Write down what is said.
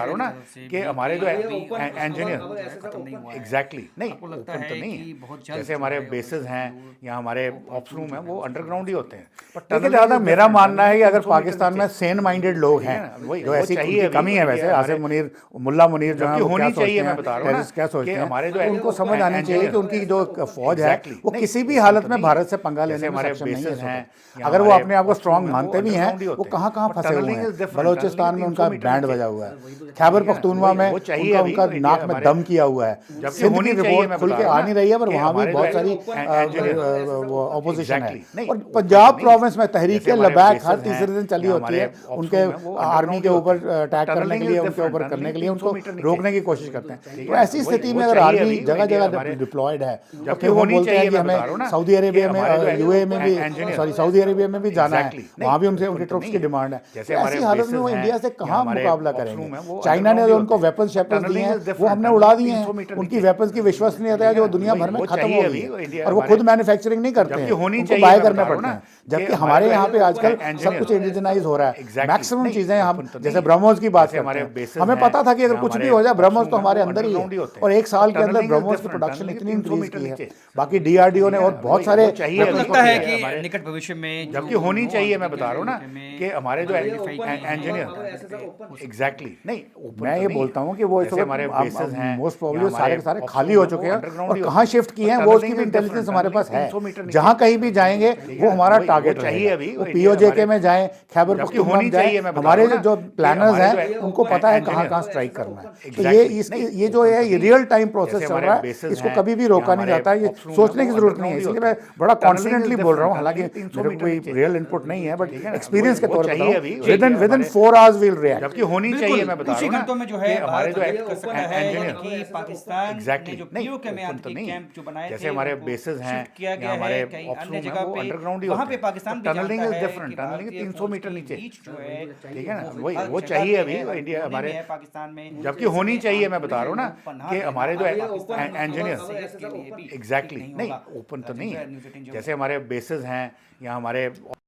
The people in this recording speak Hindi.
बता रहा हूँ ना कि हमारे जो इंजीनियर एग्जैक्टली नहीं ओपन तो नहीं, जैसे हमारे बेसिस हैं या हमारे ऑप्स रूम है वो अंडरग्राउंड ही होते हैं। लेकिन ज़्यादा मेरा मानना है कि अगर पाकिस्तान में सेन माइंडेड लोग हैं जो ऐसी कमी है। वैसे आसिफ मुनीर, मुल्ला मुनीर जो है होनी चाहिए, मैं बता रहा हूँ क्या सोचते हैं हमारे जो, उनको समझ आनी चाहिए कि उनकी जो फौज है वो किसी भी हालत में भारत से पंगा लेने में सक्षम नहीं है। अगर वो अपने आप को स्ट्रांग मानते भी हैं, वो कहाँ कहाँ फंसे हुए हैं। बलोचिस्तान में उनका बैंड बजा हुआ है, खैबर पख्तूनवा में उनका नाक में दम किया हुआ है, सिंध की रिपोर्ट खुल के आ नहीं रही है, पर वहाँ भी बहुत सारी ऑपोजिशन है। और पंजाब प्रोविंस में तहरीक लबैक हर तीसरे दिन चली होती है, उनके आर्मी के ऊपर अटैक करने के लिए, उनके ऊपर करने के लिए उनको रोकने की कोशिश करते हैं। तो ऐसी स्थिति में अगर आर्मी जगह जगह डिप्लॉयड है, तो फिर वो बोलते हैं कि हमें सऊदी अरेबिया में, यूएई में भी, सॉरी सऊदी अरेबिया में भी जाना है, वहाँ भी उनसे उनकी ट्रुप्स की डिमांड है। ऐसी हालत में वो इंडिया से कहाँ मुकाबला करेंगे। चाइना ने जो उनको वेपन्स शेपन्स दिए हैं वो हमने उड़ा दिए हैं, उनकी वेपन्स की विश्वसनीयता है जो दुनिया भर में खत्म हो गई है, और वो खुद मैन्युफैक्चरिंग नहीं करते हैं, उनको बाय करने पड़ते हैं। जबकि हमारे यहाँ पे आजकल सब कुछ इंडिजनाइज हो रहा है, मैक्सिमम चीजें हम जैसे ब्रह्मोस की बात करते हैं, हमें पता था कि अगर कुछ भी हो जाए ब्रह्मोस तो हमारे अंदर ही है, और एक साल के अंदर ब्रह्मोस की प्रोडक्शन इतनी इंक्रीज की है। बाकी डीआरडीओ ने और बहुत सारे लगता है कि निकट भविष्य में जबकि होनी चाहिए, मैं बता रहा हूँ ना कि हमारे जो इंजीनियर एग्जैक्टली नहीं, मैं ये बोलता हूँ कि वो हमारे बेसेस हैं मोस्ट प्रोबेबली सारे के सारे खाली हो चुके हैं, और कहाँ शिफ्ट किए हैं वो उसकी भी इंटेलिजेंस हमारे पास है। जहाँ कहीं भी जाएंगे वो हमारा टारगेट चाहिए। अभी वो पीओजेके में जाए, खैबर पख्तूनख्वा में जाए, हमारे जो प्लानर्स हैं उनको पता है कहाँ कहाँ स्ट्राइक करना है। तो ये जो है ये रियल टाइम प्रोसेस चल रहा है, इसको कभी भी रोका नहीं जाता। ये सोचने की जरूरत नहीं है, इसलिए मैं बड़ा कॉन्फिडेंटली बोल रहा हूँ। हालांकि मेरे को कोई रियल इनपुट नहीं है, बट एक्सपीरियंस के तौर पर with in 4 hours will react. जबकि होनी चाहिए, मैं बता रहा हूँ घंटों में जो है हमारे जो इंजीनियर पाकिस्तान एग्जैक्टली जो पीओके में आपके कैंप जो बनाए थे, जैसे हमारे बेसेस हैं किया गया है कहीं अन्य जगह पे, अंडरग्राउंड ही वहाँ पे Pakistan tunneling is different, tunneling 300 meter नीचे, ठीक है ना, वो चाहिए अभी इंडिया हमारे पाकिस्तान में। जबकि होनी चाहिए, मैं बता रहा हूँ ना कि हमारे जो इंजीनियर एग्जैक्टली नहीं ओपन तो नहीं है, जैसे हमारे बेसेस हैं या हमारे